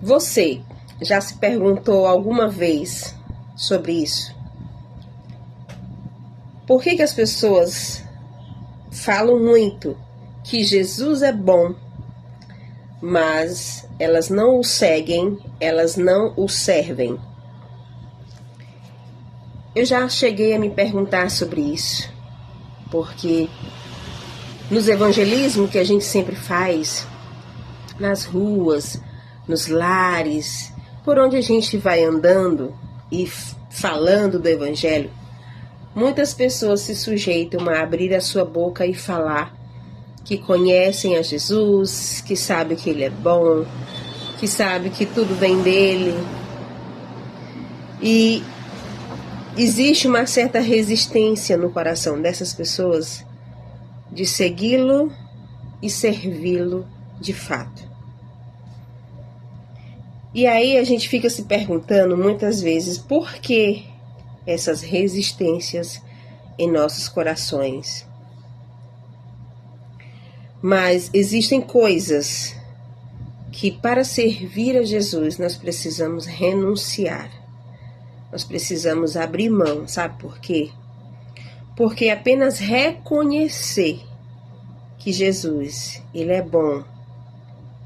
Você já se perguntou alguma vez sobre isso? Por que as pessoas falam muito que Jesus é bom, mas elas não o seguem, elas não o servem? Eu já cheguei a me perguntar sobre isso, porque nos evangelismos que a gente sempre faz, nas ruas, nos lares, por onde a gente vai andando e falando do evangelho, muitas pessoas se sujeitam a abrir a sua boca e falar que conhecem a Jesus, que sabem que ele é bom, que sabem que tudo vem dele. E existe uma certa resistência no coração dessas pessoas de segui-lo e servi-lo de fato. E aí a gente fica se perguntando muitas vezes por que essas resistências em nossos corações. Mas existem coisas que para servir a Jesus nós precisamos renunciar. Nós precisamos abrir mão, sabe por quê? Porque apenas reconhecer que Jesus, ele é bom,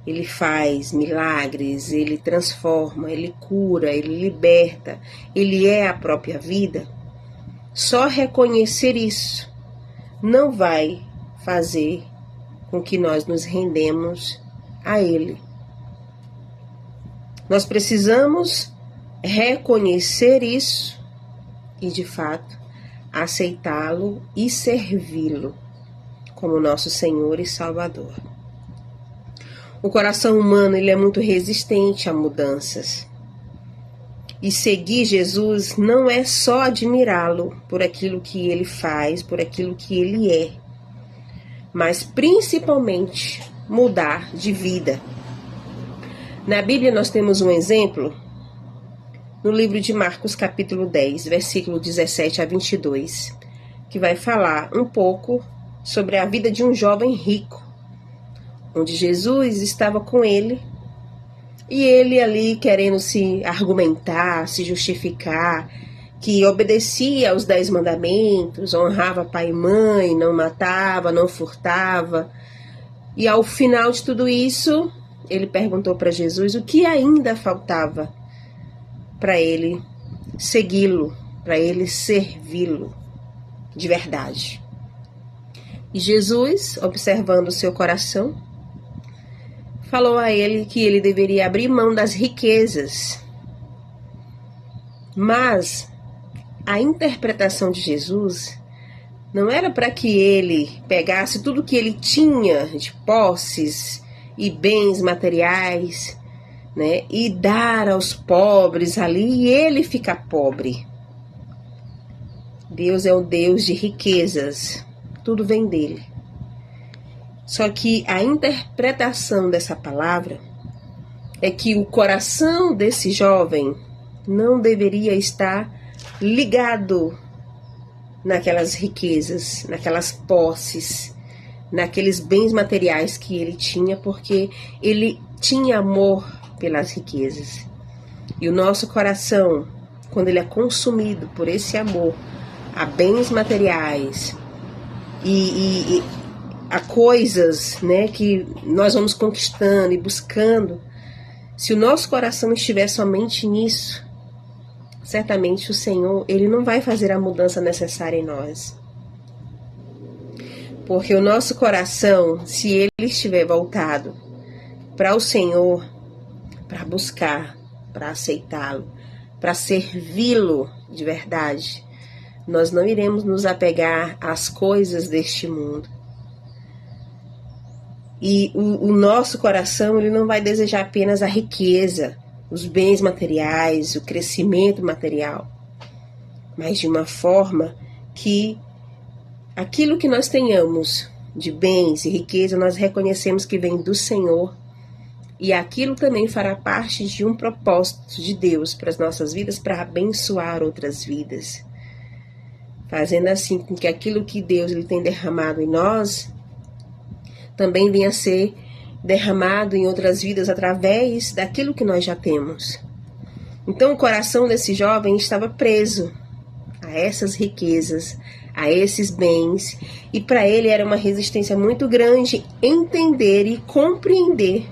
ele faz milagres, ele transforma, ele cura, ele liberta, ele é a própria vida. Só reconhecer isso não vai fazer com que nós nos rendemos a ele. Nós precisamos reconhecer isso e, de fato, aceitá-lo e servi-lo como nosso Senhor e Salvador. O coração humano ele é muito resistente a mudanças. E seguir Jesus não é só admirá-lo por aquilo que ele faz, por aquilo que ele é, mas principalmente mudar de vida. Na Bíblia nós temos um exemplo no livro de Marcos capítulo 10, versículo 17 a 22, que vai falar um pouco sobre a vida de um jovem rico, onde Jesus estava com ele, e ele ali querendo se argumentar, se justificar, que obedecia aos 10 mandamentos, honrava pai e mãe, não matava, não furtava. E ao final de tudo isso, ele perguntou para Jesus o que ainda faltava para ele segui-lo, para ele servi-lo de verdade. E Jesus, observando o seu coração, falou a ele que ele deveria abrir mão das riquezas. Mas a interpretação de Jesus não era para que ele pegasse tudo que ele tinha de posses e bens materiais, né, e dar aos pobres ali e ele ficar pobre. Deus é um Deus de riquezas, tudo vem dele. Só que a interpretação dessa palavra é que o coração desse jovem não deveria estar ligado naquelas riquezas, naquelas posses, naqueles bens materiais que ele tinha, porque ele tinha amor pelas riquezas. E o nosso coração, quando ele é consumido por esse amor a bens materiais e a coisas, né, que nós vamos conquistando e buscando, se o nosso coração estiver somente nisso, certamente o Senhor, ele não vai fazer a mudança necessária em nós. Porque o nosso coração, se ele estiver voltado para o Senhor, para buscar, para aceitá-lo, para servi-lo de verdade, nós não iremos nos apegar às coisas deste mundo. E o nosso coração ele não vai desejar apenas a riqueza, os bens materiais, o crescimento material, mas de uma forma que aquilo que nós tenhamos de bens e riqueza, nós reconhecemos que vem do Senhor, e aquilo também fará parte de um propósito de Deus para as nossas vidas, para abençoar outras vidas, fazendo assim com que aquilo que Deus ele tem derramado em nós também venha a ser derramado em outras vidas através daquilo que nós já temos. Então o coração desse jovem estava preso a essas riquezas, a esses bens, e para ele era uma resistência muito grande entender e compreender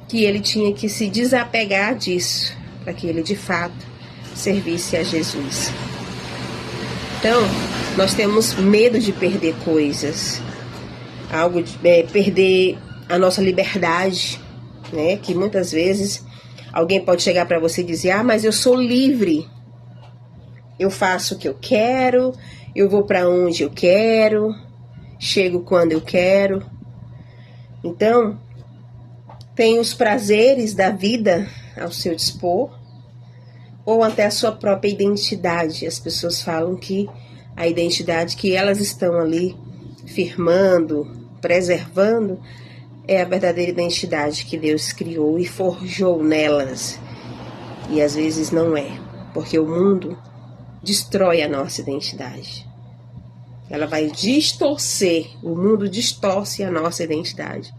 que ele tinha que se desapegar disso, para que ele de fato servisse a Jesus. Então, nós temos medo de perder coisas, perder a nossa liberdade, né? Que muitas vezes alguém pode chegar para você e dizer: mas eu sou livre, eu faço o que eu quero, eu vou para onde eu quero, chego quando eu quero. Então, tem os prazeres da vida ao seu dispor, ou até a sua própria identidade. As pessoas falam que a identidade que elas estão ali firmando, preservando, é a verdadeira identidade que Deus criou e forjou nelas. E às vezes não é, porque o mundo destrói a nossa identidade. Ela vai distorcer, o mundo distorce a nossa identidade.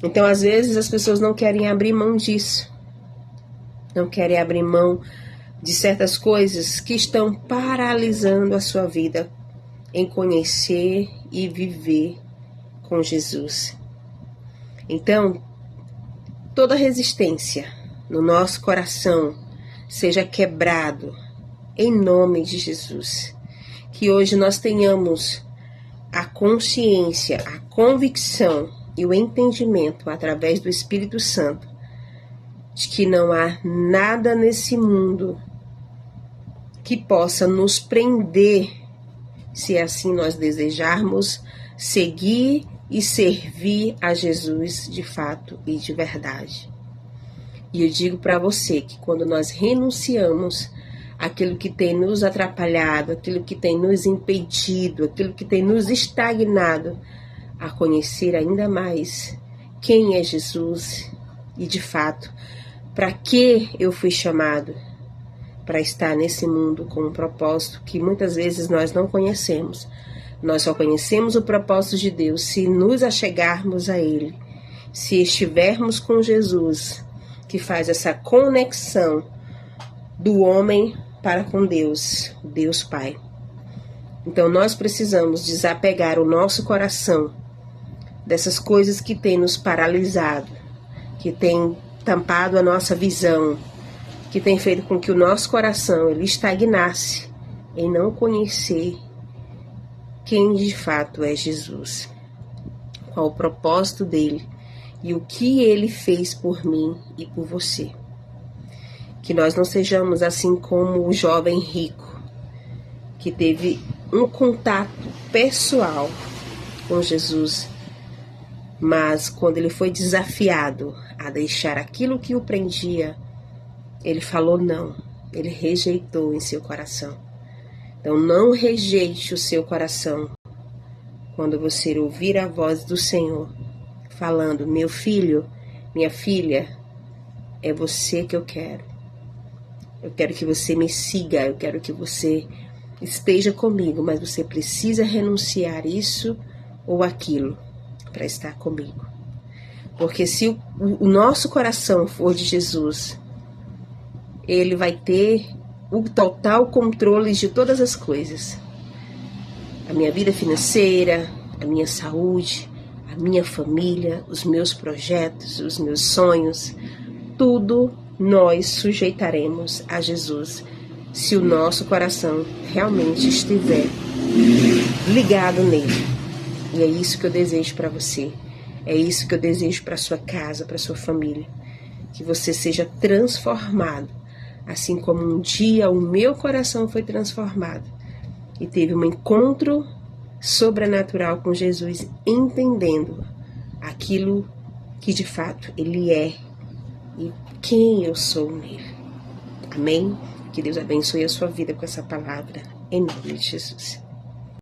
Então, às vezes, as pessoas não querem abrir mão disso. Não querem abrir mão de certas coisas que estão paralisando a sua vida em conhecer e viver com Jesus. Então, toda resistência no nosso coração seja quebrado em nome de Jesus. Que hoje nós tenhamos a consciência, a convicção e o entendimento através do Espírito Santo de que não há nada nesse mundo que possa nos prender, se assim nós desejarmos seguir e servir a Jesus de fato e de verdade. E eu digo para você que quando nós renunciamos aquilo que tem nos atrapalhado, aquilo que tem nos impedido, aquilo que tem nos estagnado a conhecer ainda mais quem é Jesus e de fato para que eu fui chamado, para estar nesse mundo com um propósito que muitas vezes nós não conhecemos. Nós só conhecemos o propósito de Deus se nos achegarmos a Ele, se estivermos com Jesus, que faz essa conexão do homem para com Deus, Deus Pai. Então nós precisamos desapegar o nosso coração dessas coisas que têm nos paralisado, que têm tampado a nossa visão, que tem feito com que o nosso coração ele estagnasse em não conhecer quem de fato é Jesus, qual o propósito dele e o que ele fez por mim e por você. Que nós não sejamos assim como o jovem rico, que teve um contato pessoal com Jesus, mas quando ele foi desafiado a deixar aquilo que o prendia, ele falou não, ele rejeitou em seu coração. Então não rejeite o seu coração quando você ouvir a voz do Senhor falando: meu filho, minha filha, é você que eu quero. Eu quero que você me siga, eu quero que você esteja comigo, mas você precisa renunciar isso ou aquilo para estar comigo. Porque se o nosso coração for de Jesus, ele vai ter o total controle de todas as coisas. A minha vida financeira, a minha saúde, a minha família, os meus projetos, os meus sonhos, tudo nós sujeitaremos a Jesus se o nosso coração realmente estiver ligado nele. E é isso que eu desejo para você. É isso que eu desejo para sua casa, para sua família. Que você seja transformado, assim como um dia o meu coração foi transformado e teve um encontro sobrenatural com Jesus, entendendo aquilo que de fato Ele é e quem eu sou nele. Amém? Que Deus abençoe a sua vida com essa palavra, em nome de Jesus.